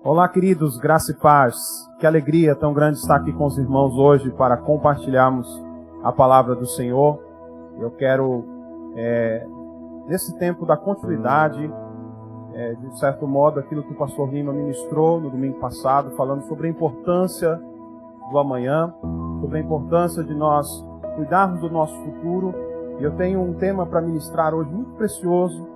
Olá, queridos, graça e paz. Que alegria tão grande estar aqui com os irmãos hoje para compartilharmos a palavra do Senhor. Eu quero, nesse tempo da continuidade, de certo modo, aquilo que o pastor Lima ministrou no domingo passado, falando sobre a importância do amanhã, sobre a importância de nós cuidarmos do nosso futuro. E eu tenho um tema para ministrar hoje muito precioso.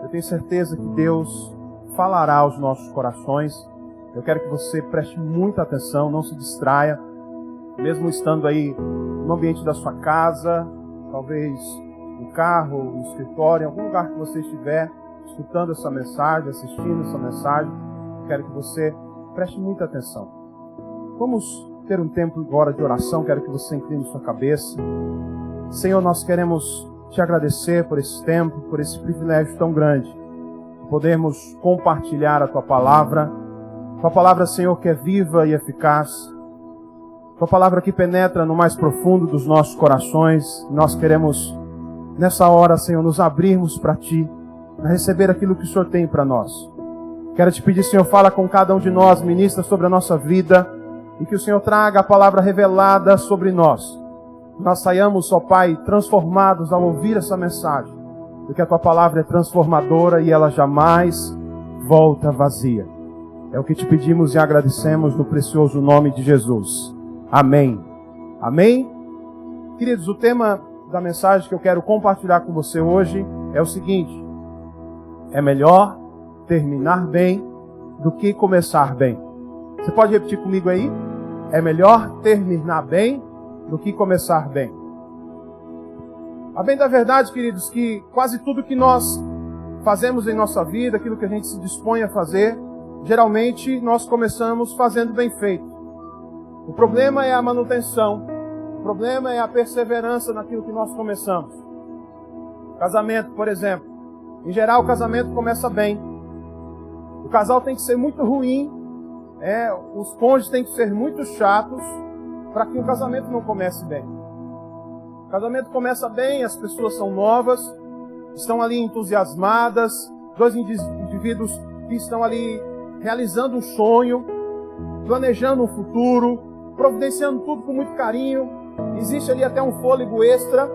Eu tenho certeza que Deus falará aos nossos corações. Eu quero que você preste muita atenção, não se distraia, mesmo estando aí no ambiente da sua casa, talvez no carro, no escritório, em algum lugar que você estiver escutando essa mensagem, assistindo essa mensagem. Eu quero que você preste muita atenção. Vamos ter um tempo agora de oração. Quero que você incline sua cabeça. Senhor, nós queremos te agradecer por esse tempo, por esse privilégio tão grande, de podermos compartilhar a Tua palavra. Tua palavra, Senhor, que é viva e eficaz. Tua palavra que penetra no mais profundo dos nossos corações. Nós queremos, nessa hora, Senhor, nos abrirmos para Ti, para receber aquilo que o Senhor tem para nós. Quero te pedir, Senhor, fala com cada um de nós, ministra sobre a nossa vida, e que o Senhor traga a palavra revelada sobre nós. Nós saiamos, ó Pai, transformados ao ouvir essa mensagem, porque a Tua palavra é transformadora e ela jamais volta vazia. É o que te pedimos e agradecemos no precioso nome de Jesus. Amém. Amém? Queridos, o tema da mensagem que eu quero compartilhar com você hoje é o seguinte: é melhor terminar bem do que começar bem. Você pode repetir comigo aí? É melhor terminar bem do que começar bem. A bem da verdade, queridos, que quase tudo que nós fazemos em nossa vida, aquilo que a gente se dispõe a fazer, geralmente nós começamos fazendo bem feito. O problema é a manutenção. O problema é a perseverança naquilo que nós começamos. Casamento, por exemplo. Em geral, o casamento começa bem. O casal tem que ser muito ruim. Os cônjuges têm que ser muito chatos para que o casamento não comece bem. O casamento começa bem, as pessoas são novas, estão ali entusiasmadas, dois indivíduos que estão ali realizando um sonho, planejando um futuro, providenciando tudo com muito carinho. Existe ali até um fôlego extra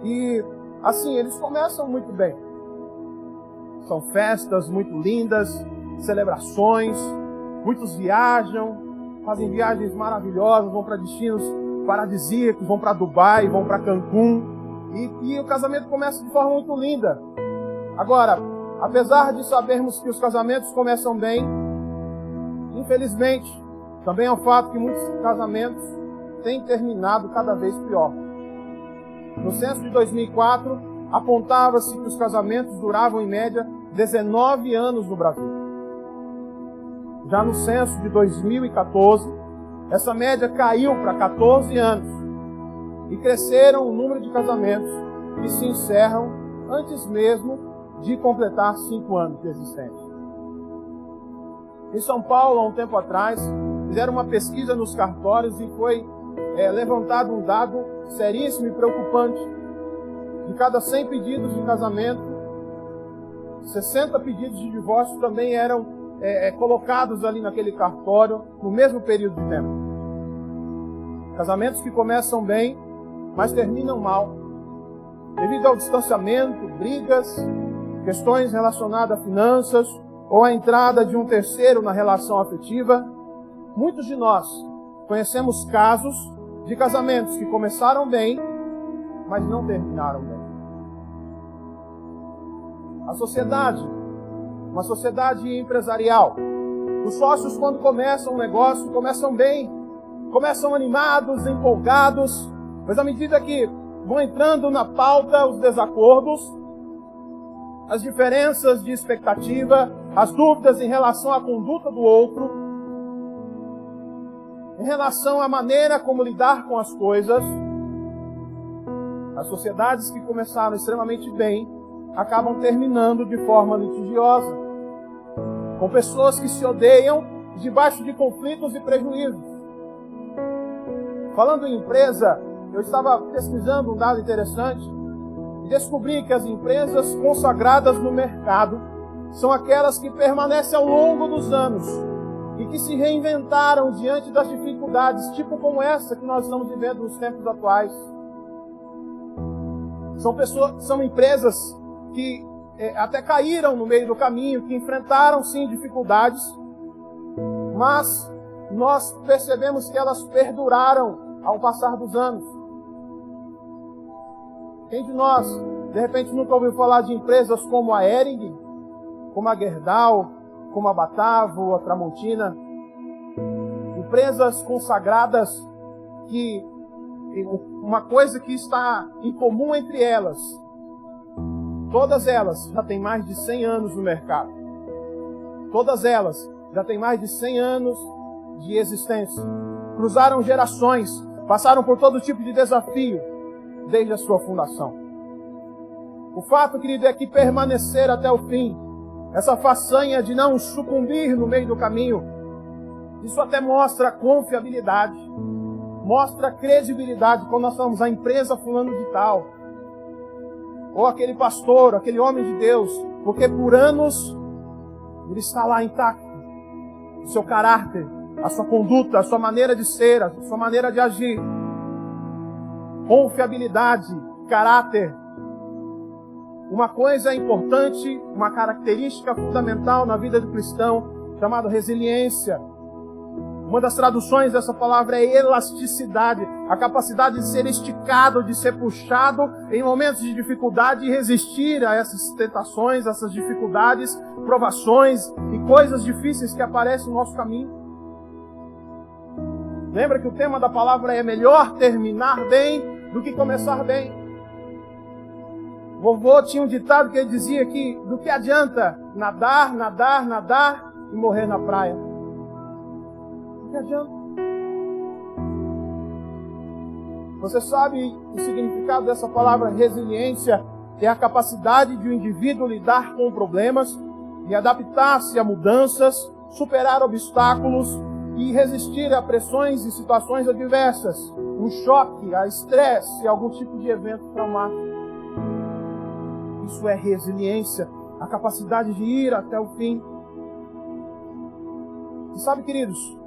e, assim, eles começam muito bem. São festas muito lindas, celebrações, muitos viajam, fazem viagens maravilhosas, vão para destinos paradisíacos, vão para Dubai, vão para Cancún, e o casamento começa de forma muito linda. Agora, apesar de sabermos que os casamentos começam bem, infelizmente, também é um fato que muitos casamentos têm terminado cada vez pior. No censo de 2004, apontava-se que os casamentos duravam em média 19 anos no Brasil. Já no censo de 2014, essa média caiu para 14 anos e cresceram o número de casamentos que se encerram antes mesmo de completar 5 anos de existência. Em São Paulo, há um tempo atrás, fizeram uma pesquisa nos cartórios e foi levantado um dado seríssimo e preocupante. De cada 100 pedidos de casamento, 60 pedidos de divórcio também eram colocados ali naquele cartório no mesmo período de tempo. Casamentos que começam bem, mas terminam mal. Devido ao distanciamento, brigas, questões relacionadas a finanças ou a entrada de um terceiro na relação afetiva, muitos de nós conhecemos casos de casamentos que começaram bem, mas não terminaram bem. A sociedade, uma sociedade empresarial, os sócios, quando começam um negócio, começam bem, começam animados, empolgados, mas à medida que vão entrando na pauta os desacordos, as diferenças de expectativa, as dúvidas em relação à conduta do outro, em relação à maneira como lidar com as coisas, as sociedades que começaram extremamente bem acabam terminando de forma litigiosa, com pessoas que se odeiam debaixo de conflitos e prejuízos. Falando em empresa, eu estava pesquisando um dado interessante e descobri que as empresas consagradas no mercado são aquelas que permanecem ao longo dos anos, e que se reinventaram diante das dificuldades, tipo como essa que nós estamos vivendo nos tempos atuais. São empresas que até caíram no meio do caminho, que enfrentaram sim dificuldades, mas nós percebemos que elas perduraram ao passar dos anos. Quem de nós, de repente, nunca ouviu falar de empresas como a Hering, como a Gerdau, como a Batavo, a Tramontina? Empresas consagradas que uma coisa que está em comum entre elas, todas elas já têm mais de 100 anos no mercado. Todas elas já têm mais de 100 anos de existência. Cruzaram gerações, passaram por todo tipo de desafio desde a sua fundação. O fato, querido, é que permanecer até o fim, essa façanha de não sucumbir no meio do caminho, isso até mostra confiabilidade, mostra credibilidade quando nós falamos a empresa fulano de tal, ou aquele pastor, aquele homem de Deus, porque por anos ele está lá intacto, o seu caráter, a sua conduta, a sua maneira de ser, a sua maneira de agir. Confiabilidade, caráter. Uma coisa importante, uma característica fundamental na vida do cristão, chamada resiliência. Uma das traduções dessa palavra é elasticidade, a capacidade de ser esticado, de ser puxado em momentos de dificuldade e resistir a essas tentações, essas dificuldades, provações e coisas difíceis que aparecem no nosso caminho. Lembra que o tema da palavra é melhor terminar bem do que começar bem. Vovô tinha um ditado que ele dizia que do que adianta nadar e morrer na praia? Do que adianta? Você sabe o significado dessa palavra resiliência? É a capacidade de um indivíduo lidar com problemas e adaptar-se a mudanças, superar obstáculos e resistir a pressões e situações adversas, um choque, a estresse, algum tipo de evento traumático. Isso é resiliência, a capacidade de ir até o fim. E sabe, queridos,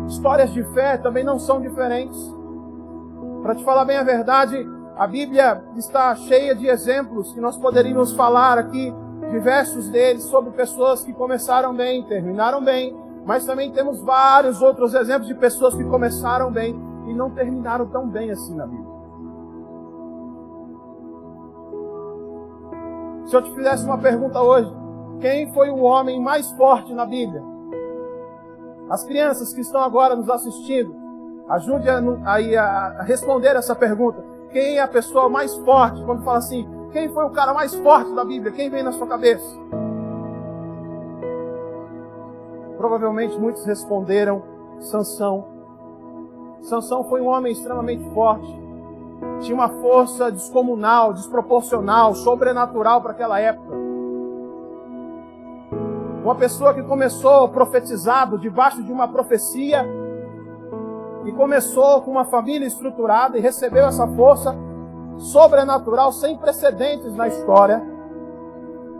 histórias de fé também não são diferentes. Para te falar bem a verdade, a Bíblia está cheia de exemplos que nós poderíamos falar aqui, diversos deles, sobre pessoas que começaram bem, terminaram bem, mas também temos vários outros exemplos de pessoas que começaram bem e não terminaram tão bem assim na Bíblia. Se eu te fizesse uma pergunta hoje, quem foi o homem mais forte na Bíblia? As crianças que estão agora nos assistindo, ajude a responder essa pergunta. Quem é a pessoa mais forte? Quando fala assim, quem foi o cara mais forte da Bíblia? Quem vem na sua cabeça? Provavelmente muitos responderam Sansão. Sansão foi um homem extremamente forte. Tinha uma força descomunal, desproporcional, sobrenatural para aquela época. Uma pessoa que começou profetizado debaixo de uma profecia e começou com uma família estruturada e recebeu essa força sobrenatural sem precedentes na história.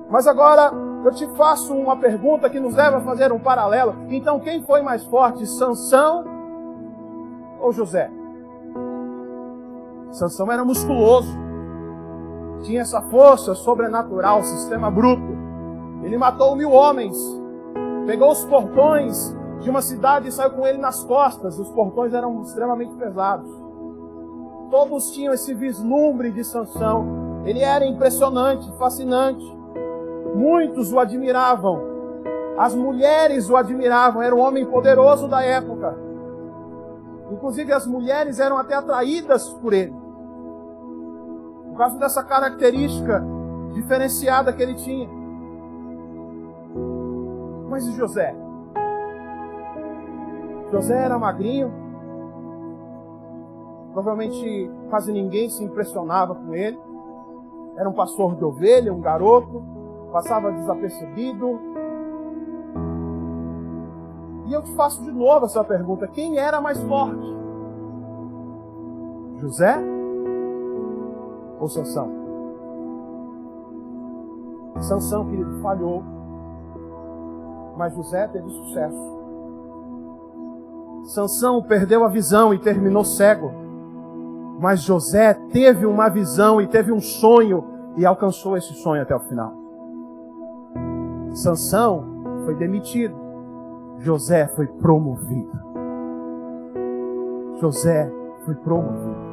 Mas agora eu te faço uma pergunta que nos leva a fazer um paralelo. Então, quem foi mais forte, Sansão ou José? Sansão era musculoso, tinha essa força sobrenatural, sistema bruto. Ele matou 1000 homens, pegou os portões de uma cidade e saiu com ele nas costas. Os portões eram extremamente pesados. Todos tinham esse vislumbre de Sansão. Ele era impressionante, fascinante. Muitos o admiravam. As mulheres o admiravam. Era um homem poderoso da época. Inclusive as mulheres eram até atraídas por ele, por causa dessa característica diferenciada que ele tinha. Mas e José? José era magrinho. Provavelmente quase ninguém se impressionava com ele. Era um pastor de ovelha, um garoto. Passava desapercebido. E eu te faço de novo essa pergunta. Quem era mais forte? José ou Sansão? Sansão, querido, falhou. Mas José teve sucesso. Sansão perdeu a visão e terminou cego. Mas José teve uma visão e teve um sonho e alcançou esse sonho até o final. Sansão foi demitido. José foi promovido. José foi promovido.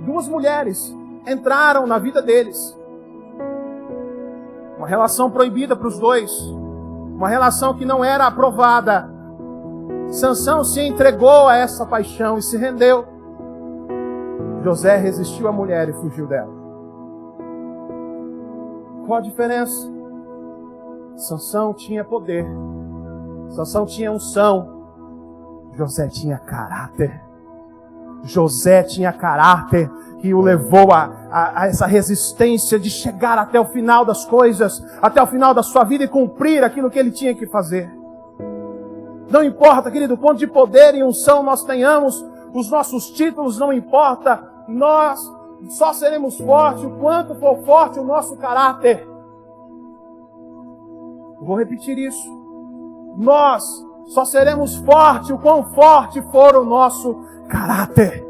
Duas mulheres entraram na vida deles. Uma relação proibida para os dois. Uma relação que não era aprovada. Sansão se entregou a essa paixão e se rendeu. José resistiu à mulher e fugiu dela. Qual a diferença? Sansão tinha poder. Sansão tinha unção. José tinha caráter. José tinha caráter que o levou a essa resistência de chegar até o final das coisas, até o final da sua vida e cumprir aquilo que ele tinha que fazer. Não importa, querido, quanto de poder e unção nós tenhamos, os nossos títulos não importa, nós só seremos fortes o quanto for forte o nosso caráter. Vou repetir isso. Nós só seremos fortes o quão forte for o nosso caráter.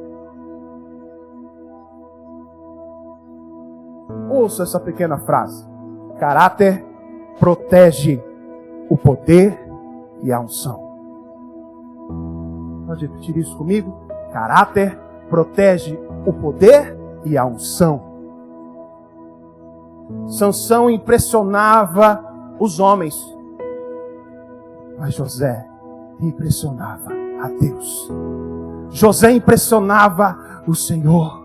Ouça essa pequena frase. Caráter protege o poder e a unção. Pode repetir isso comigo? Caráter protege o poder e a unção. Sansão impressionava os homens, mas José impressionava a Deus. José impressionava o Senhor.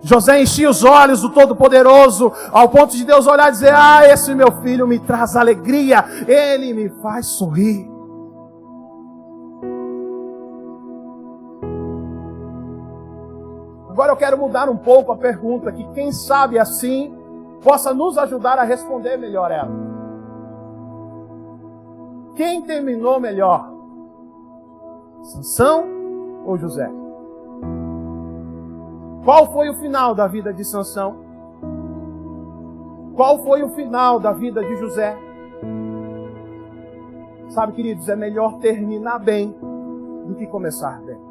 José enchia os olhos do Todo-Poderoso, ao ponto de Deus olhar e dizer: ah, esse meu filho me traz alegria, ele me faz sorrir. Agora eu quero mudar um pouco a pergunta, que quem sabe assim possa nos ajudar a responder melhor ela. Quem terminou melhor? Sansão ou José? Qual foi o final da vida de Sansão? Qual foi o final da vida de José? Sabe, queridos, é melhor terminar bem do que começar bem.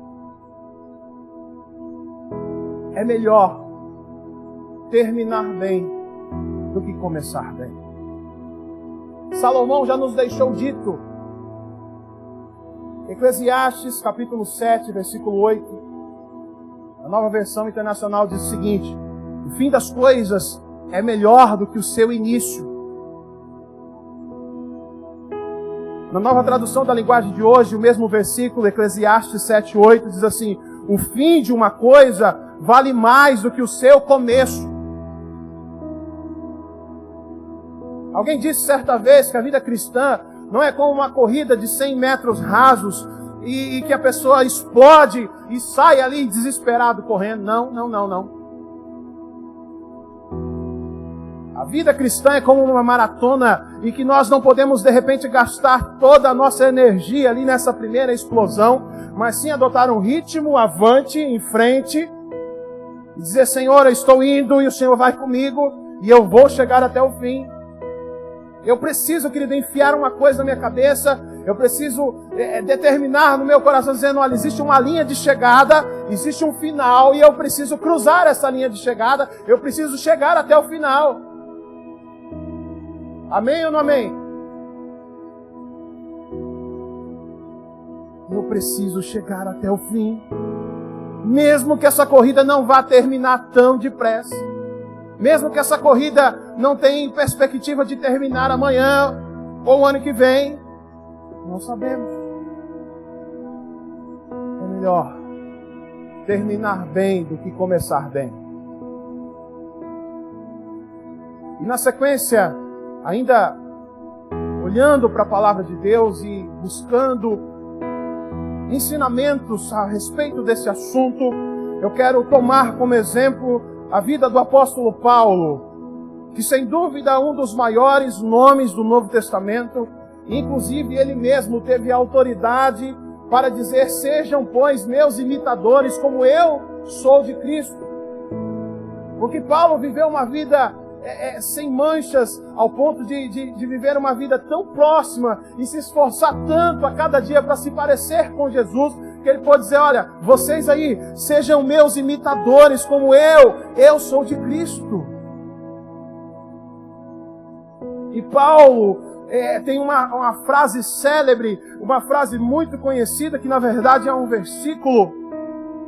É melhor terminar bem do que começar bem. Salomão já nos deixou dito. Eclesiastes, capítulo 7, versículo 8. A Nova Versão Internacional diz o seguinte: o fim das coisas é melhor do que o seu início. Na Nova Tradução da Linguagem de hoje, o mesmo versículo, Eclesiastes 7, 8, diz assim: o fim de uma coisa vale mais do que o seu começo. Alguém disse certa vez que a vida cristã não é como uma corrida de 100 metros rasos e que a pessoa explode e sai ali desesperado correndo. Não. A vida cristã é como uma maratona e que nós não podemos de repente gastar toda a nossa energia ali nessa primeira explosão, mas sim adotar um ritmo avante, em frente, e dizer: Senhor, eu estou indo e o Senhor vai comigo e eu vou chegar até o fim. Eu preciso, querido, enfiar uma coisa na minha cabeça, eu preciso determinar no meu coração, dizendo: olha, existe uma linha de chegada, existe um final, e eu preciso cruzar essa linha de chegada, eu preciso chegar até o final. Amém ou não amém? Eu preciso chegar até o fim, mesmo que essa corrida não vá terminar tão depressa. Mesmo que essa corrida não tenha perspectiva de terminar amanhã ou o ano que vem, não sabemos. É melhor terminar bem do que começar bem. E na sequência, ainda olhando para a palavra de Deus e buscando ensinamentos a respeito desse assunto, eu quero tomar como exemplo a vida do apóstolo Paulo, que sem dúvida é um dos maiores nomes do Novo Testamento. Inclusive ele mesmo teve autoridade para dizer: sejam, pois, meus imitadores, como eu sou de Cristo. Porque Paulo viveu uma vida sem manchas, ao ponto de viver uma vida tão próxima e se esforçar tanto a cada dia para se parecer com Jesus, que ele pode dizer, olha, vocês aí, sejam meus imitadores como eu sou de Cristo. E Paulo tem uma frase célebre, uma frase muito conhecida, que na verdade é um versículo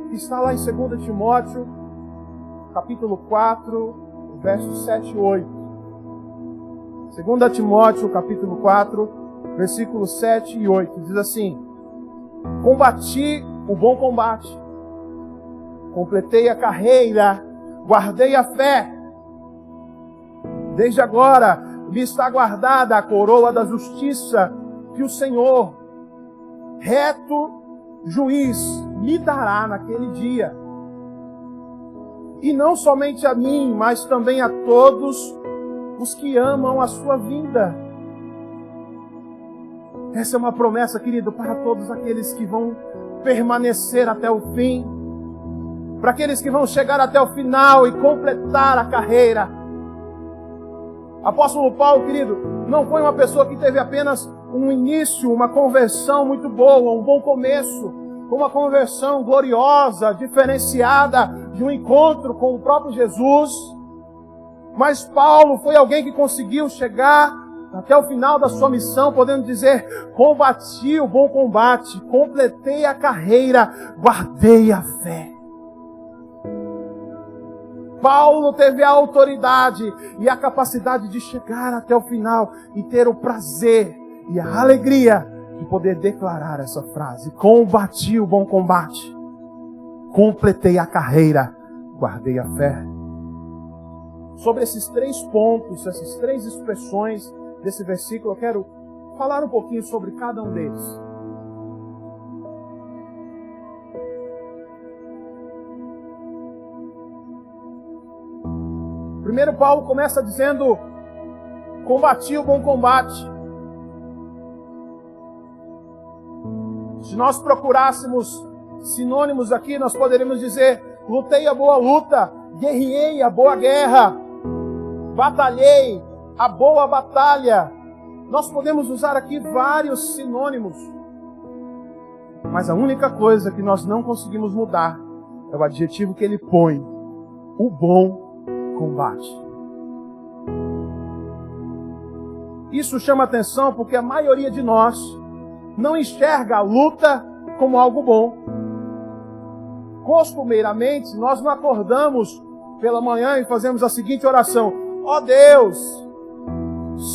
que está lá em 2 Timóteo, capítulo 4, versos 7 e 8. 2 Timóteo, capítulo 4, versículos 7 e 8. Diz assim: combati o bom combate, completei a carreira, guardei a fé. Desde agora me está guardada a coroa da justiça, que o Senhor, reto juiz, me dará naquele dia. E não somente a mim, mas também a todos os que amam a sua vinda. Essa é uma promessa, querido, para todos aqueles que vão permanecer até o fim, para aqueles que vão chegar até o final e completar a carreira. Apóstolo Paulo, querido, não foi uma pessoa que teve apenas um início, uma conversão muito boa, um bom começo, uma conversão gloriosa, diferenciada de um encontro com o próprio Jesus. Mas Paulo foi alguém que conseguiu chegar até o final da sua missão, podendo dizer: combati o bom combate, completei a carreira, guardei a fé. Paulo teve a autoridade e a capacidade de chegar até o final e ter o prazer e a alegria de poder declarar essa frase: combati o bom combate, completei a carreira, guardei a fé. Sobre esses 3 pontos, essas 3 expressões desse versículo, eu quero falar um pouquinho sobre cada um deles. Primeiro, Paulo começa dizendo: combati o bom combate. Se nós procurássemos sinônimos aqui, nós poderíamos dizer: lutei a boa luta, guerreei a boa guerra, batalhei a boa batalha. Nós podemos usar aqui vários sinônimos, mas a única coisa que nós não conseguimos mudar é o adjetivo que ele põe: o bom combate. Isso chama atenção porque a maioria de nós não enxerga a luta como algo bom. Costumeiramente, nós não acordamos pela manhã e fazemos a seguinte oração: ó Deus,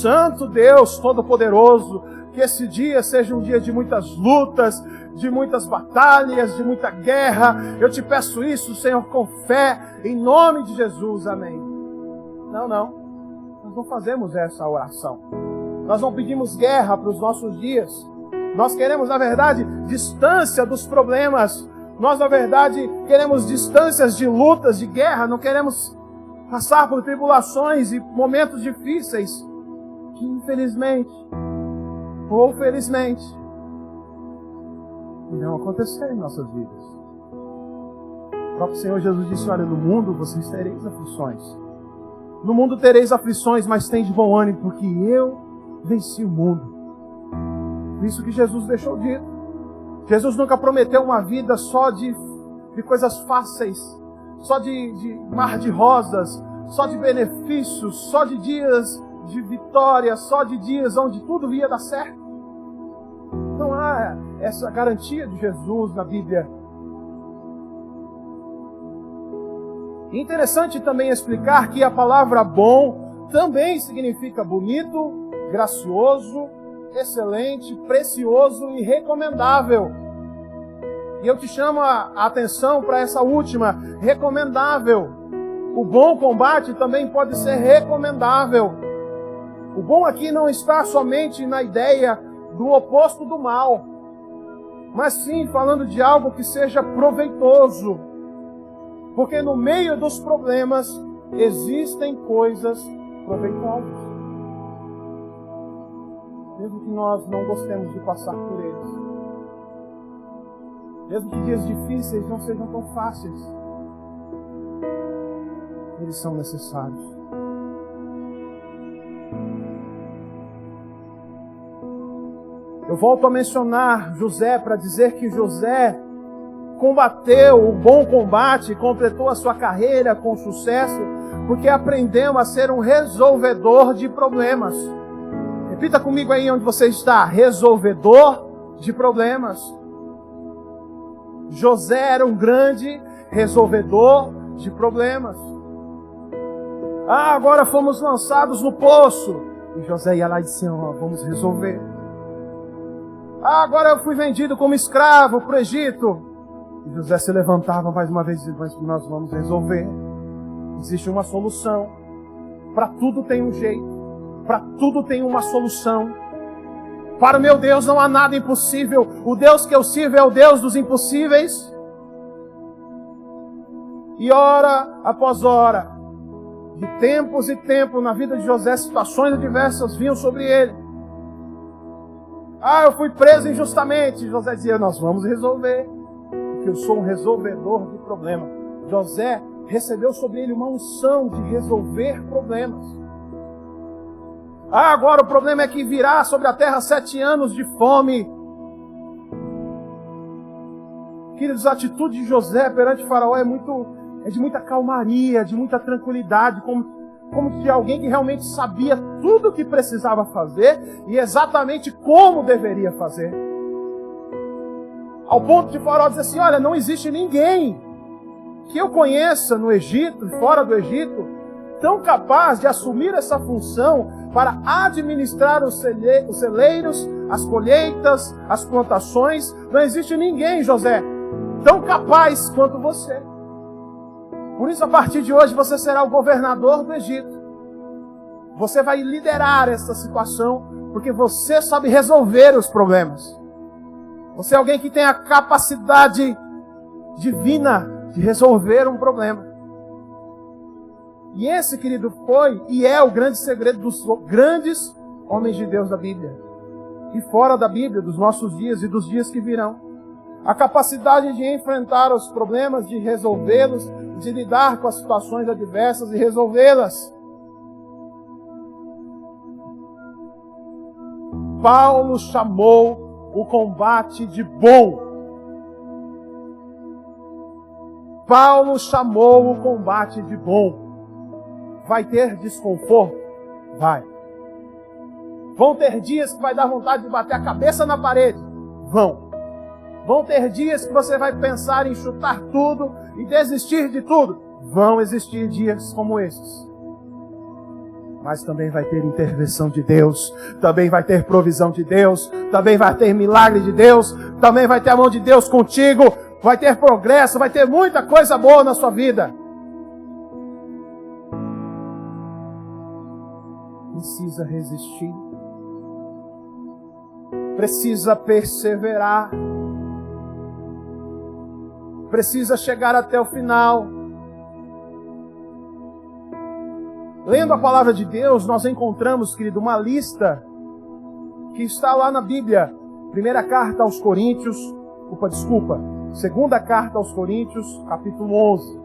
Santo Deus Todo-Poderoso, que esse dia seja um dia de muitas lutas, de muitas batalhas, de muita guerra. Eu te peço isso, Senhor, com fé, em nome de Jesus, amém. Não, nós não fazemos essa oração. Nós não pedimos guerra para os nossos dias. Nós queremos, na verdade, distância dos problemas. Nós, na verdade, queremos distâncias de lutas, de guerra. Não queremos passar por tribulações e momentos difíceis que, infelizmente ou felizmente, irão acontecer em nossas vidas. O próprio Senhor Jesus disse: olha, no mundo vocês tereis aflições. No mundo tereis aflições, mas tende bom ânimo, porque eu venci o mundo. Isso que Jesus deixou dito. Jesus nunca prometeu uma vida só de coisas fáceis, só de mar de rosas, só de benefícios, só de dias de vitória, só de dias onde tudo ia dar certo. Não há essa garantia de Jesus na Bíblia. Interessante também explicar que a palavra bom também significa bonito, gracioso, excelente, precioso e recomendável. E eu te chamo a atenção para essa última: recomendável. O bom combate também pode ser recomendável. O bom aqui não está somente na ideia do oposto do mal, mas sim falando de algo que seja proveitoso. Porque no meio dos problemas existem coisas proveitosas. Mesmo que nós não gostemos de passar por eles. Mesmo que dias difíceis não sejam tão fáceis. Eles são necessários. Eu volto a mencionar José para dizer que José combateu o bom combate, completou a sua carreira com sucesso, porque aprendeu a ser um resolvedor de problemas. Repita comigo aí onde você está: resolvedor de problemas. José era um grande resolvedor de problemas. Agora fomos lançados no poço. E José ia lá e disse: vamos resolver. Agora eu fui vendido como escravo para o Egito. E José se levantava mais uma vez e dizia: mas nós vamos resolver. Existe uma solução. Para tudo tem um jeito. Para tudo tem uma solução. Para o meu Deus não há nada impossível. O Deus que eu sirvo é o Deus dos impossíveis. E hora após hora, de tempos e tempos, na vida de José, situações adversas vinham sobre ele. Eu fui preso injustamente. José dizia: nós vamos resolver, porque eu sou um resolvedor de problemas. José recebeu sobre ele uma unção de resolver problemas. Agora o problema é que virá sobre a terra 7 anos de fome. Queridos, a atitude de José perante Faraó é de muita calmaria, de muita tranquilidade, como de alguém que realmente sabia tudo o que precisava fazer e exatamente como deveria fazer. Ao ponto de Faraó dizer assim: olha, não existe ninguém que eu conheça no Egito e fora do Egito tão capaz de assumir essa função para administrar os celeiros, as colheitas, as plantações. Não existe ninguém, José, tão capaz quanto você. Por isso, a partir de hoje, você será o governador do Egito. Você vai liderar essa situação, porque você sabe resolver os problemas. Você é alguém que tem a capacidade divina de resolver um problema. E esse, querido, foi e é o grande segredo dos grandes homens de Deus da Bíblia. E fora da Bíblia, dos nossos dias e dos dias que virão. A capacidade de enfrentar os problemas, de resolvê-los, de lidar com as situações adversas e resolvê-las. Paulo chamou o combate de bom. Paulo chamou o combate de bom. Vai ter desconforto? Vai. Vão ter dias que vai dar vontade de bater a cabeça na parede? Vão. Vão ter dias que você vai pensar em chutar tudo e desistir de tudo? Vão existir dias como esses. Mas também vai ter intervenção de Deus, também vai ter provisão de Deus, também vai ter milagre de Deus, também vai ter a mão de Deus contigo, vai ter progresso, vai ter muita coisa boa na sua vida. Precisa resistir, precisa perseverar, precisa chegar até o final. Lendo a palavra de Deus, nós encontramos, querido, uma lista que está lá na Bíblia. Primeira carta aos Coríntios, segunda carta aos Coríntios, capítulo 11.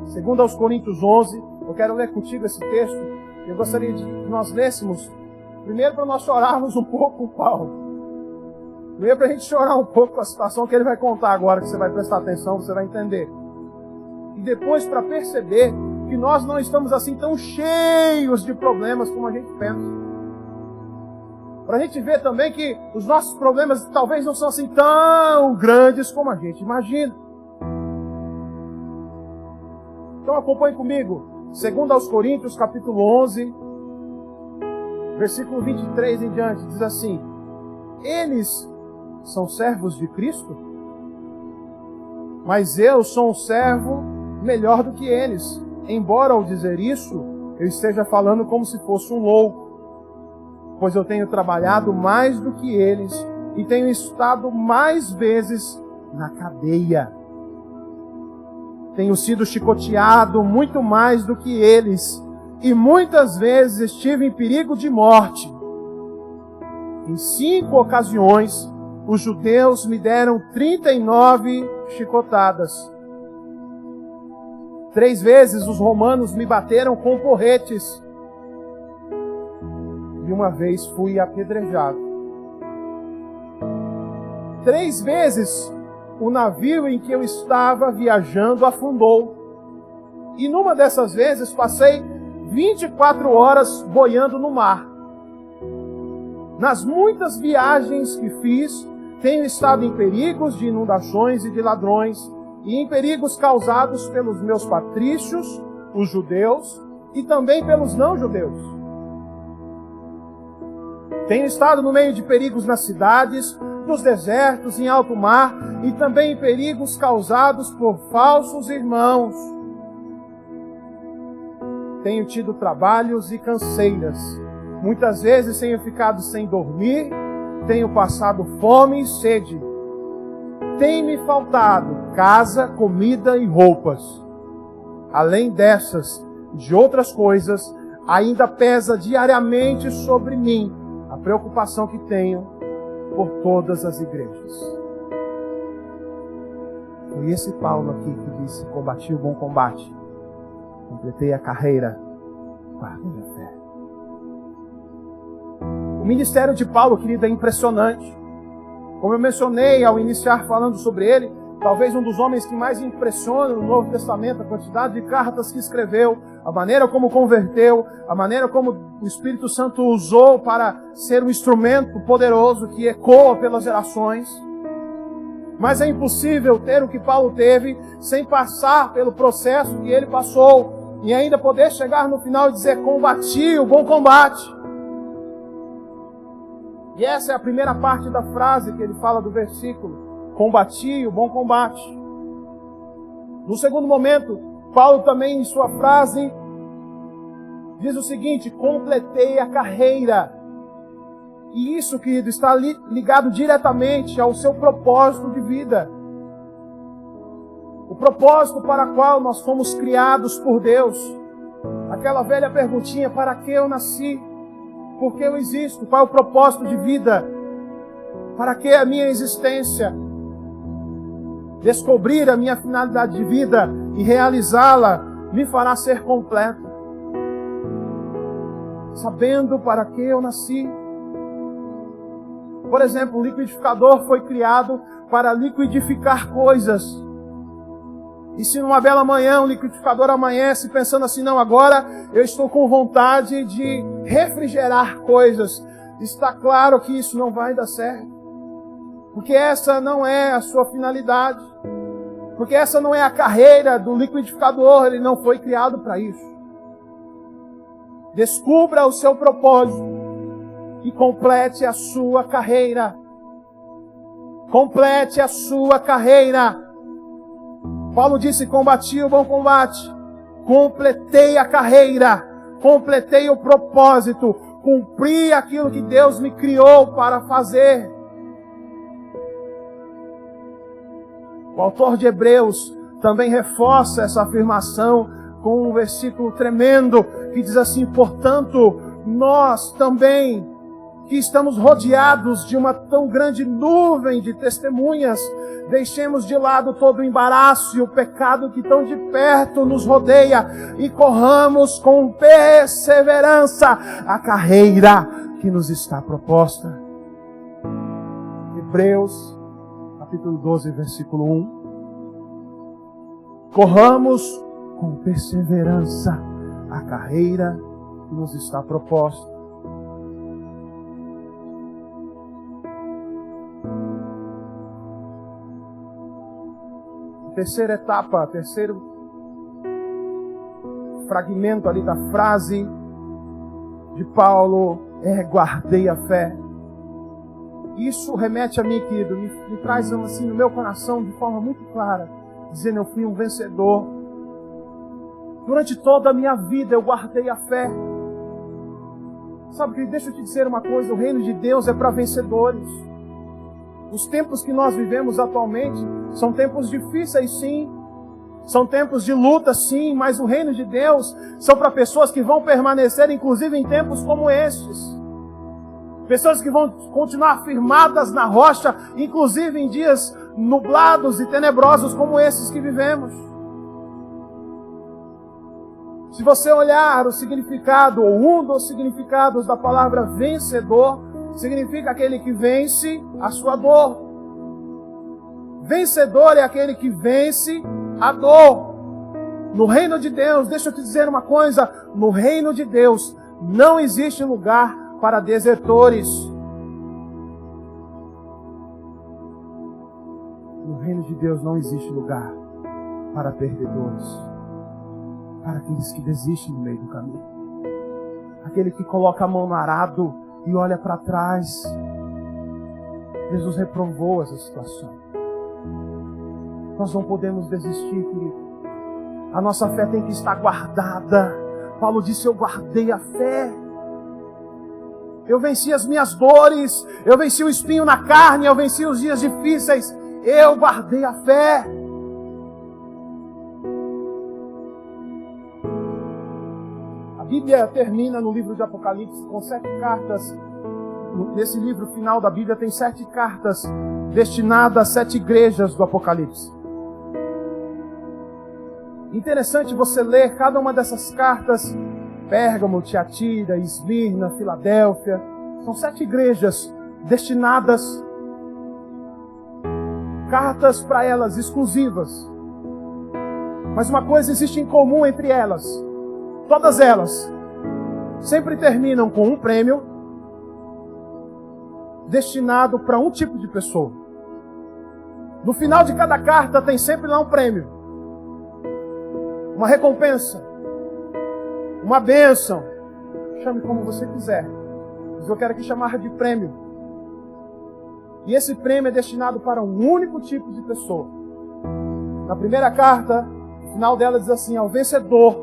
Segunda aos Coríntios 11, eu quero ler contigo esse texto. Eu gostaria de que nós lêssemos, primeiro para nós chorarmos um pouco com Paulo. Primeiro para a gente chorar um pouco com a situação que ele vai contar agora, que você vai prestar atenção, você vai entender. E depois para perceber que nós não estamos assim tão cheios de problemas como a gente pensa. Para a gente ver também que os nossos problemas talvez não são assim tão grandes como a gente imagina. Então acompanhe comigo. 2 aos Coríntios, capítulo 11, versículo 23 em diante, diz assim: eles são servos de Cristo, mas eu sou um servo melhor do que eles. Embora ao dizer isso, eu esteja falando como se fosse um louco, pois eu tenho trabalhado mais do que eles e tenho estado mais vezes na cadeia. Tenho sido chicoteado muito mais do que eles, e muitas vezes estive em perigo de morte. Em 5 ocasiões, os judeus me deram 39 chicotadas. 3 vezes os romanos me bateram com porretes. E uma vez fui apedrejado. 3 vezes o navio em que eu estava viajando afundou. E numa dessas vezes passei 24 horas boiando no mar. Nas muitas viagens que fiz, tenho estado em perigos de inundações e de ladrões, e em perigos causados pelos meus patrícios, os judeus, e também pelos não-judeus. Tenho estado no meio de perigos nas cidades, nos desertos, em alto mar, e também em perigos causados por falsos irmãos. Tenho tido trabalhos e canseiras. Muitas vezes tenho ficado sem dormir, tenho passado fome e sede. Tem-me faltado casa, comida e roupas. Além dessas, de outras coisas, ainda pesa diariamente sobre mim a preocupação que tenho por todas as igrejas. Foi esse Paulo aqui que disse: combati o bom combate, completei a carreira, guardei a fé. O ministério de Paulo, querido, é impressionante. Como eu mencionei ao iniciar falando sobre ele, talvez um dos homens que mais impressiona no Novo Testamento, a quantidade de cartas que escreveu, a maneira como converteu, a maneira como o Espírito Santo usou para ser um instrumento poderoso que ecoa pelas gerações. Mas é impossível ter o que Paulo teve sem passar pelo processo que ele passou e ainda poder chegar no final e dizer: combati o bom combate. E essa é a primeira parte da frase que ele fala do versículo: combati o bom combate. No segundo momento, Paulo também em sua frase diz o seguinte: completei a carreira. E isso, querido, está ligado diretamente ao seu propósito de vida. O propósito para o qual nós fomos criados por Deus. Aquela velha perguntinha: para que eu nasci? Por que eu existo? Qual é o propósito de vida? Para que a minha existência? Descobrir a minha finalidade de vida e realizá-la me fará ser completo. Sabendo para que eu nasci. Por exemplo, o liquidificador foi criado para liquidificar coisas. E se numa bela manhã o liquidificador amanhece pensando assim: não, agora eu estou com vontade de refrigerar coisas, está claro que isso não vai dar certo. Porque essa não é a sua finalidade. Porque essa não é a carreira do liquidificador, ele não foi criado para isso. Descubra o seu propósito e complete a sua carreira. Complete a sua carreira. Paulo disse: combati o bom combate, completei a carreira, completei o propósito, cumpri aquilo que Deus me criou para fazer. O autor de Hebreus também reforça essa afirmação com um versículo tremendo que diz assim: portanto, nós também, que estamos rodeados de uma tão grande nuvem de testemunhas, deixemos de lado todo o embaraço e o pecado que tão de perto nos rodeia e corramos com perseverança a carreira que nos está proposta. Hebreus, capítulo 12, versículo 1. Corramos com perseverança a carreira que nos está proposta. Terceira etapa, terceiro fragmento ali da frase de Paulo é: guardei a fé. Isso remete a mim, querido, me traz assim no meu coração de forma muito clara, dizendo: eu fui um vencedor. Durante toda a minha vida eu guardei a fé. Sabe, querido, deixa eu te dizer uma coisa: o reino de Deus é para vencedores. Os tempos que nós vivemos atualmente são tempos difíceis, sim. São tempos de luta, sim. Mas o reino de Deus são para pessoas que vão permanecer, inclusive em tempos como estes. Pessoas que vão continuar firmadas na rocha, inclusive em dias nublados e tenebrosos como esses que vivemos. Se você olhar o significado, ou um dos significados da palavra vencedor, significa aquele que vence a sua dor. Vencedor é aquele que vence a dor. No reino de Deus, deixa eu te dizer uma coisa, no reino de Deus não existe lugar para desertores. No reino de Deus não existe lugar para perdedores, para aqueles que desistem no meio do caminho. Aquele que coloca a mão no arado e olha para trás. Jesus reprovou essa situação. Nós não podemos desistir, querido. A nossa fé tem que estar guardada. Paulo disse, eu guardei a fé. Eu venci as minhas dores. Eu venci o espinho na carne. Eu venci os dias difíceis. Eu guardei a fé. A Bíblia termina no livro de Apocalipse com 7 cartas. Nesse livro final da Bíblia tem 7 cartas destinadas a 7 igrejas do Apocalipse. Interessante você ler cada uma dessas cartas. Pérgamo, Tiatira, Esmirna, Filadélfia. São 7 igrejas destinadas, cartas para elas exclusivas. Mas uma coisa existe em comum entre elas. Todas elas sempre terminam com um prêmio destinado para um tipo de pessoa. No final de cada carta tem sempre lá um prêmio. Uma recompensa, uma bênção, chame como você quiser, mas eu quero aqui chamar de prêmio. E esse prêmio é destinado para um único tipo de pessoa. Na primeira carta, no final dela diz assim, ao vencedor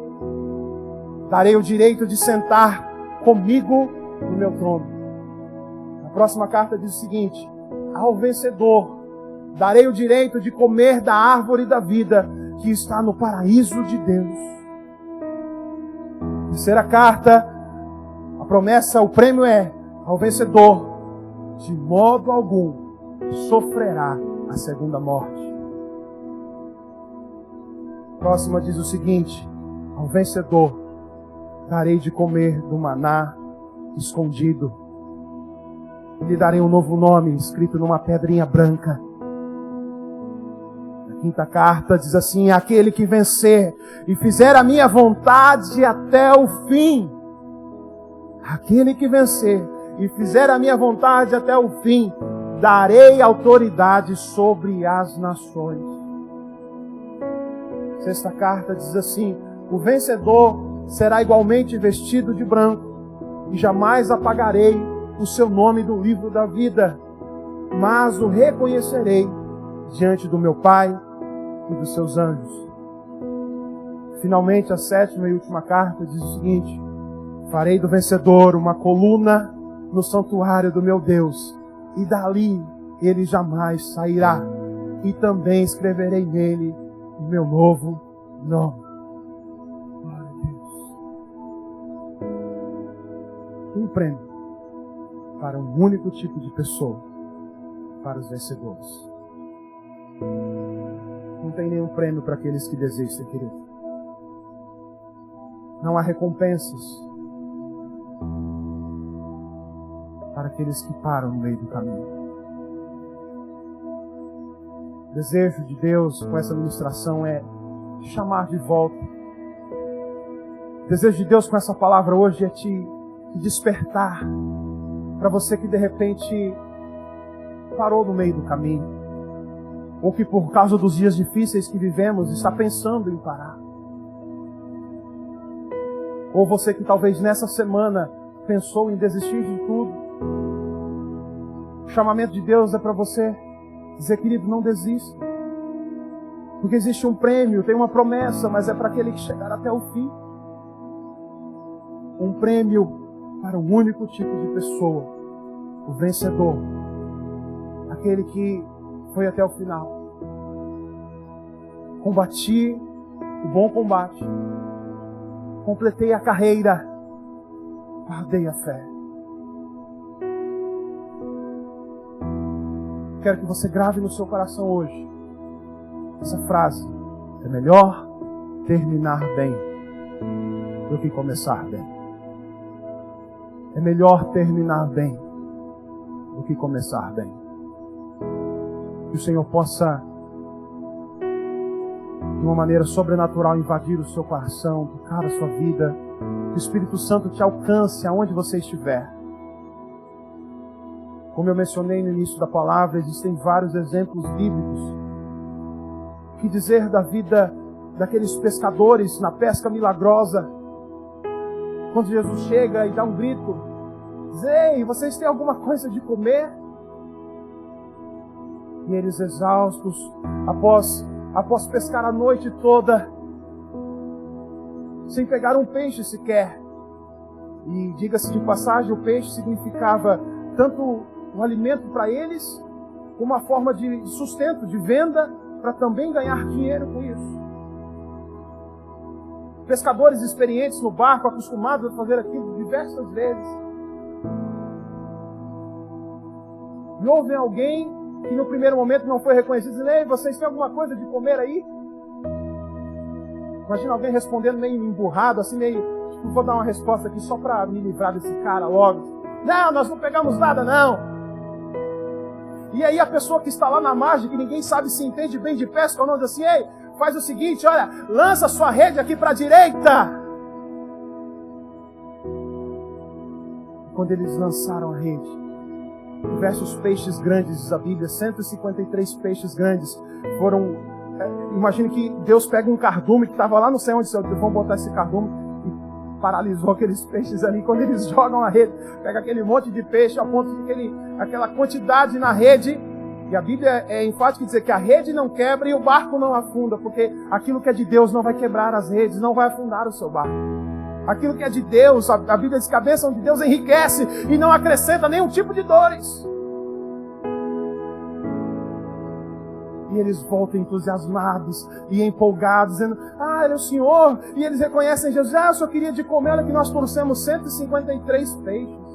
darei o direito de sentar comigo no meu trono. Na próxima carta diz o seguinte, ao vencedor darei o direito de comer da árvore da vida que está no paraíso de Deus. Terceira carta, a promessa, o prêmio é, ao vencedor, de modo algum, sofrerá a segunda morte. Próxima diz o seguinte, ao vencedor, darei de comer do maná escondido. E lhe darei um novo nome, escrito numa pedrinha branca. Quinta carta diz assim, aquele que vencer e fizer a minha vontade até o fim. Aquele que vencer e fizer a minha vontade até o fim, darei autoridade sobre as nações. Sexta carta diz assim, o vencedor será igualmente vestido de branco e jamais apagarei o seu nome do livro da vida, mas o reconhecerei diante do meu Pai e dos seus anjos. Finalmente, a sétima e última carta diz o seguinte, farei do vencedor uma coluna no santuário do meu Deus, e dali ele jamais sairá, e também escreverei nele o meu novo nome. Glória a Deus. Um prêmio para um único tipo de pessoa, para os vencedores. Não tem nenhum prêmio para aqueles que desistem, querido. Não há recompensas para aqueles que param no meio do caminho. O desejo de Deus com essa ministração é te chamar de volta. O desejo de Deus com essa palavra hoje é te despertar para você que de repente parou no meio do caminho. Ou que por causa dos dias difíceis que vivemos, está pensando em parar. Ou você que talvez nessa semana pensou em desistir de tudo. O chamamento de Deus é para você dizer, querido, não desista. Porque existe um prêmio, tem uma promessa, mas é para aquele que chegar até o fim. Um prêmio para um único tipo de pessoa. O vencedor. Aquele que foi até o final. Combati o bom combate. Completei a carreira. Guardei a fé. Quero que você grave no seu coração hoje essa frase. É melhor terminar bem do que começar bem. É melhor terminar bem do que começar bem. Que o Senhor possa de uma maneira sobrenatural invadir o seu coração, tocar a sua vida. Que o Espírito Santo te alcance aonde você estiver. Como eu mencionei no início da palavra, existem vários exemplos bíblicos. O que dizer da vida daqueles pescadores na pesca milagrosa? Quando Jesus chega e dá um grito, diz: ei, vocês têm alguma coisa de comer? E eles, exaustos, após pescar a noite toda, sem pegar um peixe sequer. E diga-se de passagem, o peixe significava tanto um alimento para eles, como uma forma de sustento, de venda, para também ganhar dinheiro com isso. Pescadores experientes no barco, acostumados a fazer aquilo diversas vezes. E houve alguém que no primeiro momento não foi reconhecido, dizendo: ei, vocês têm alguma coisa de comer aí? Imagina alguém respondendo meio emburrado, assim, meio, tipo, vou dar uma resposta aqui só para me livrar desse cara logo. Não, nós não pegamos nada, não. E aí a pessoa que está lá na margem, que ninguém sabe se entende bem de pesca ou não, diz assim: ei, faz o seguinte, olha, lança sua rede aqui para a direita. Quando eles lançaram a rede, diversos peixes grandes, diz a Bíblia, 153 peixes grandes foram. Imagine que Deus pega um cardume que estava lá no céu, onde vão botar esse cardume, e paralisou aqueles peixes ali. Quando eles jogam a rede, pega aquele monte de peixe, a ponto de aquela quantidade na rede. E a Bíblia é enfática em dizer que a rede não quebra e o barco não afunda, porque aquilo que é de Deus não vai quebrar as redes, não vai afundar o seu barco. Aquilo que é de Deus, a Bíblia diz que a bênção de Deus enriquece e não acrescenta nenhum tipo de dores. E eles voltam entusiasmados e empolgados, dizendo: ah, ele é o Senhor. E eles reconhecem Jesus: ah, eu só queria de comer, olha que nós trouxemos 153 peixes.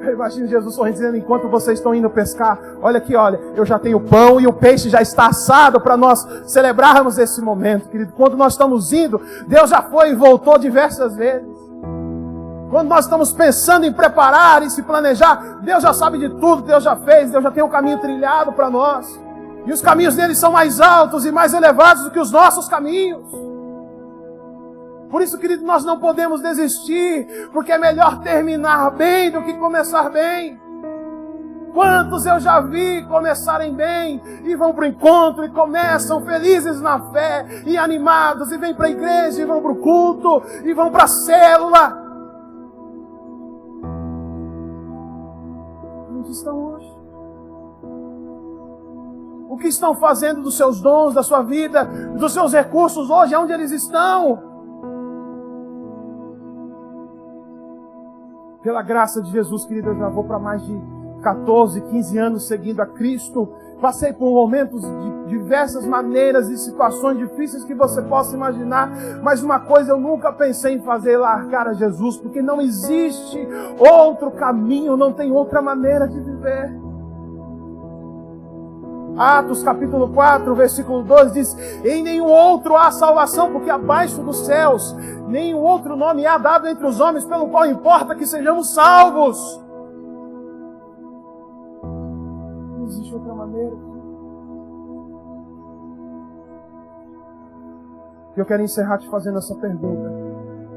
Eu imagino Jesus sorrindo, dizendo: enquanto vocês estão indo pescar, olha aqui, olha, eu já tenho pão e o peixe já está assado para nós celebrarmos esse momento, querido. Quando nós estamos indo, Deus já foi e voltou diversas vezes. Quando nós estamos pensando em preparar e se planejar, Deus já sabe de tudo, Deus já fez, Deus já tem um caminho trilhado para nós. E os caminhos dele são mais altos e mais elevados do que os nossos caminhos. Por isso, querido, nós não podemos desistir, porque é melhor terminar bem do que começar bem. Quantos eu já vi começarem bem e vão para o encontro e começam felizes na fé e animados, e vêm para a igreja e vão para o culto e vão para a célula. Onde estão hoje? O que estão fazendo dos seus dons, da sua vida, dos seus recursos hoje? Onde eles estão? Pela graça de Jesus, querido, eu já vou para mais de 14, 15 anos seguindo a Cristo. Passei por momentos de diversas maneiras e situações difíceis que você possa imaginar. Mas uma coisa eu nunca pensei em fazer: largar a Jesus. Porque não existe outro caminho, não tem outra maneira de viver. Atos capítulo 4, versículo 12 diz: em nenhum outro há salvação, porque abaixo dos céus nenhum outro nome há dado entre os homens pelo qual importa que sejamos salvos. Não existe outra maneira. E eu quero encerrar te fazendo essa pergunta: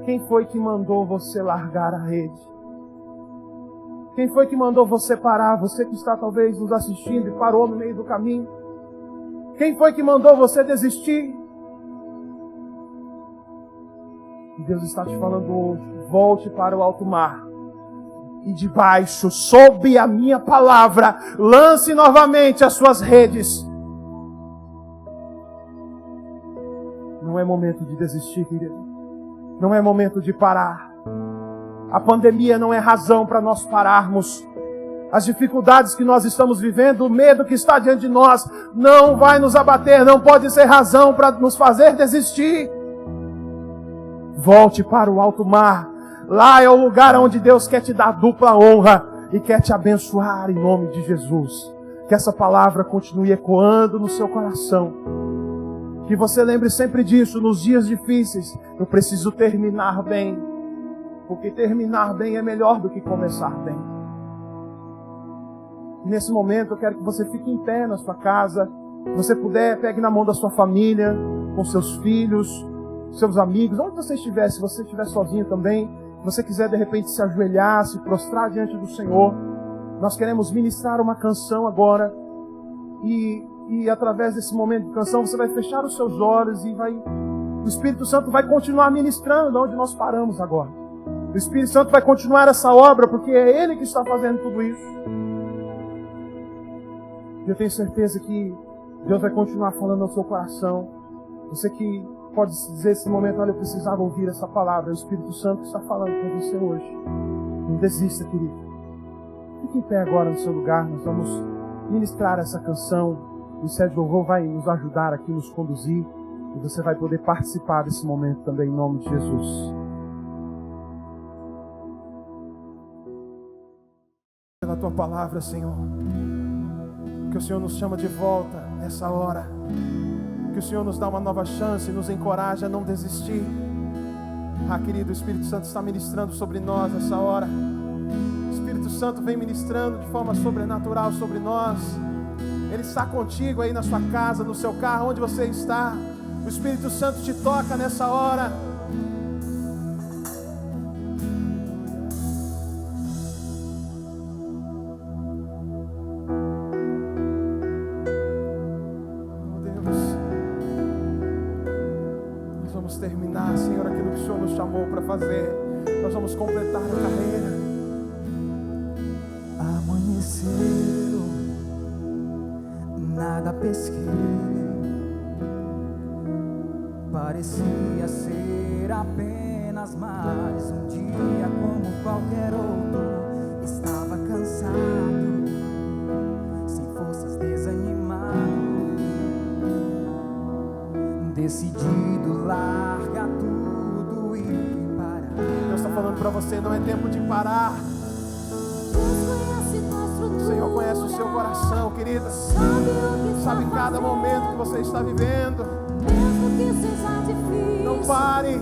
quem foi que mandou você largar a rede? Quem foi que mandou você parar? Você que está talvez nos assistindo e parou no meio do caminho. Quem foi que mandou você desistir? E Deus está te falando hoje: volte para o alto mar. E debaixo, sob a minha palavra, lance novamente as suas redes. Não é momento de desistir, querido. Não é momento de parar. A pandemia não é razão para nós pararmos. As dificuldades que nós estamos vivendo, o medo que está diante de nós, não vai nos abater, não pode ser razão para nos fazer desistir. Volte para o alto mar. Lá é o lugar onde Deus quer te dar dupla honra e quer te abençoar em nome de Jesus. Que essa palavra continue ecoando no seu coração. Que você lembre sempre disso nos dias difíceis. Eu preciso terminar bem. Porque terminar bem é melhor do que começar bem. E nesse momento eu quero que você fique em pé na sua casa. Se você puder, pegue na mão da sua família, com seus filhos, seus amigos, onde você estiver, se você estiver sozinho também, se você quiser de repente se ajoelhar, se prostrar diante do Senhor, nós queremos ministrar uma canção agora, e através desse momento de canção você vai fechar os seus olhos e o Espírito Santo vai continuar ministrando onde nós paramos agora. O Espírito Santo vai continuar essa obra, porque é Ele que está fazendo tudo isso. E eu tenho certeza que Deus vai continuar falando ao seu coração. Você que pode dizer nesse momento, olha, eu precisava ouvir essa palavra. É o Espírito Santo que está falando com você hoje. Não desista, querido. Fique em pé agora no seu lugar. Nós vamos ministrar essa canção. O Ministério de Louvor vai nos ajudar aqui, nos conduzir. E você vai poder participar desse momento também, em nome de Jesus. Pela Tua palavra, Senhor. Que o Senhor nos chama de volta nessa hora. Que o Senhor nos dá uma nova chance, nos encoraja a não desistir. Querido, o Espírito Santo está ministrando sobre nós nessa hora. O Espírito Santo vem ministrando de forma sobrenatural sobre nós. Ele está contigo aí na sua casa, no seu carro, onde você está. O Espírito Santo te toca nessa hora. Terminar, Senhor, aquilo que o Senhor nos chamou para fazer. Nós vamos completar a carreira. Amanheceu, nada pesquei, parecia ser apenas mais um dia como qualquer outro. Estava cansado, sem forças, desanimado, decidido largar tudo e parar. Deus está falando para você, não é tempo de parar. O Senhor conhece o seu coração, querida. Sabe cada momento que você está vivendo. Não pare.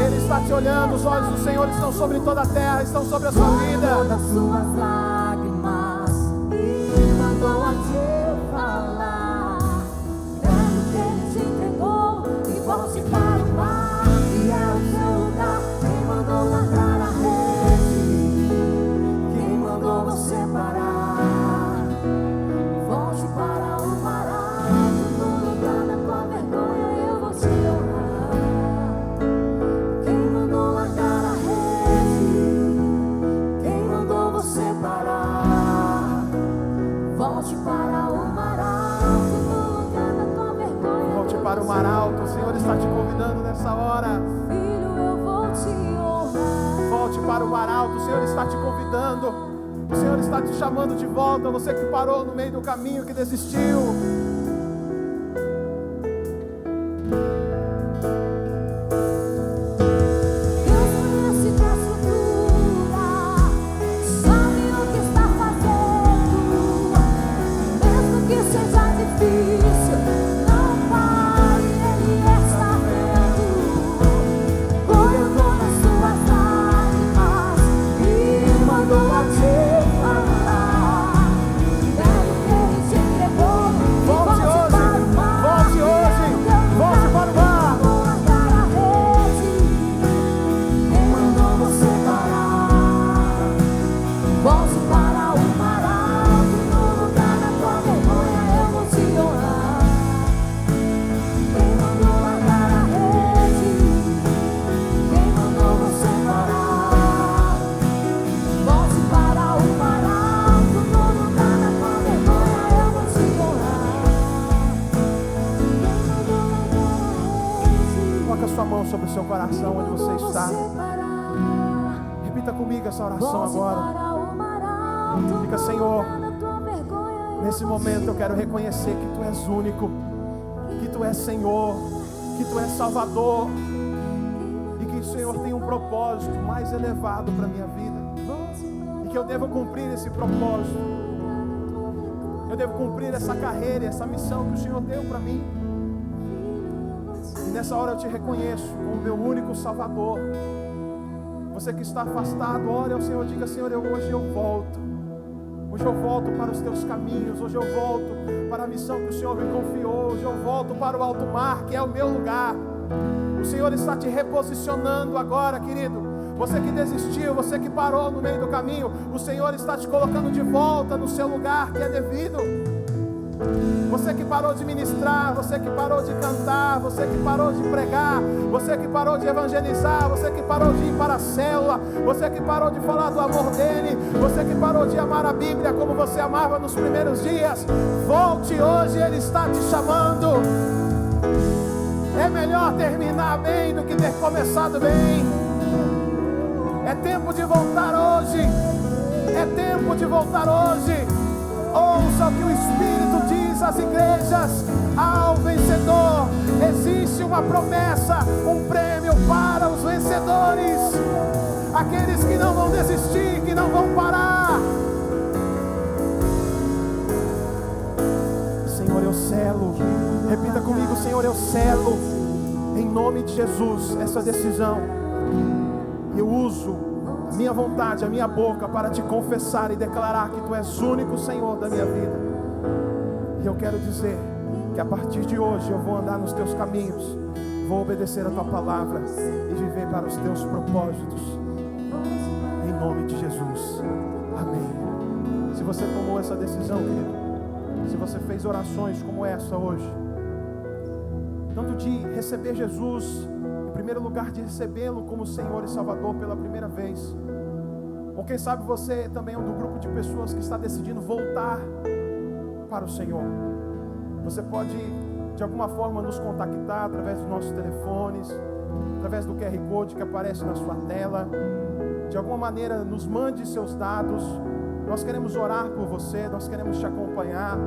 Ele está te olhando, os olhos do Senhor estão sobre toda a terra, estão sobre a sua vida. Das suas lágrimas e mandou a te falar. Volte para o mar, e é o seu lugar. Quem mandou largar a rede? Quem mandou você parar? Volte para o mar alto, no lugar da tua vergonha eu vou te honrar. Quem mandou largar a rede? Quem mandou você parar? Volte para o mar alto, no lugar da tua vergonha. Volte para o mar alto. O Senhor está te convidando nessa hora. Filho, eu vou te honrar. Volte para o mar alto. O Senhor está te convidando. O Senhor está te chamando de volta. Você que parou no meio do caminho, que desistiu. Sobre o seu coração, onde você está. Repita comigo essa oração agora. Diga: Senhor, nesse momento eu quero reconhecer que Tu és único, que Tu és Senhor, que Tu és Salvador, e que o Senhor tem um propósito mais elevado para a minha vida, e que eu devo cumprir esse propósito. Eu devo cumprir essa carreira, essa missão que o Senhor deu para mim. Nessa hora eu te reconheço como meu único Salvador. Você que está afastado, ore ao Senhor, diga: Senhor, hoje eu volto. Hoje eu volto para os teus caminhos, hoje eu volto para a missão que o Senhor me confiou, hoje eu volto para o alto mar, que é o meu lugar. O Senhor está te reposicionando agora, querido. Você que desistiu, você que parou no meio do caminho, o Senhor está te colocando de volta no seu lugar que é devido. Você que parou de ministrar, você que parou de cantar, você que parou de pregar, você que parou de evangelizar, você que parou de ir para a célula, você que parou de falar do amor dele, você que parou de amar a Bíblia como você amava nos primeiros dias, volte hoje, ele está te chamando. É melhor terminar bem do que ter começado bem. É tempo de voltar hoje. É tempo de voltar hoje. Ouça o que o Espírito diz às igrejas. Ao vencedor existe uma promessa, um prêmio para os vencedores. Aqueles que não vão desistir, que não vão parar. Senhor, eu selo. Repita comigo, Senhor, eu selo em nome de Jesus essa decisão. Eu uso a minha vontade, a minha boca para te confessar e declarar que Tu és o único Senhor da minha vida. E eu quero dizer que a partir de hoje eu vou andar nos Teus caminhos, vou obedecer a Tua palavra e viver para os Teus propósitos. Em nome de Jesus. Amém. Se você tomou essa decisão, querido, se você fez orações como essa hoje, tanto de receber Jesus, em primeiro lugar de recebê-lo como Senhor e Salvador pela primeira vez, ou quem sabe você também é um do grupo de pessoas que está decidindo voltar para o Senhor, você pode de alguma forma nos contactar através dos nossos telefones, através do QR Code que aparece na sua tela, de alguma maneira nos mande seus dados. Nós queremos orar por você, nós queremos te acompanhar,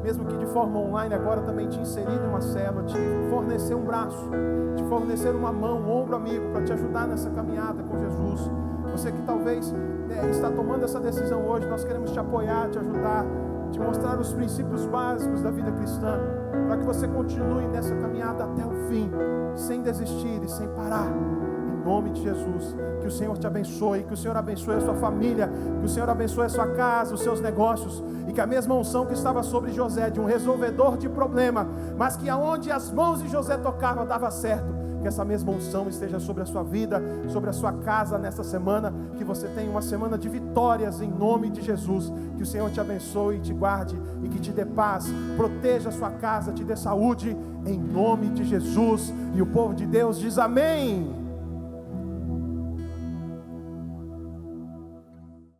mesmo que de forma online agora também te inserir em uma célula, te fornecer um braço, te fornecer uma mão, um ombro amigo para te ajudar nessa caminhada com Jesus. Você que talvez está tomando essa decisão hoje, nós queremos te apoiar, te ajudar, te mostrar os princípios básicos da vida cristã, para que você continue nessa caminhada até o fim, sem desistir e sem parar. Em nome de Jesus, que o Senhor te abençoe, que o Senhor abençoe a sua família, que o Senhor abençoe a sua casa, os seus negócios, e que a mesma unção que estava sobre José, de um resolvedor de problema, mas que aonde as mãos de José tocavam dava certo, que essa mesma unção esteja sobre a sua vida, sobre a sua casa nessa semana, que você tenha uma semana de vitórias em nome de Jesus. Que o Senhor te abençoe, te guarde e que te dê paz, proteja a sua casa, te dê saúde em nome de Jesus. E o povo de Deus diz amém.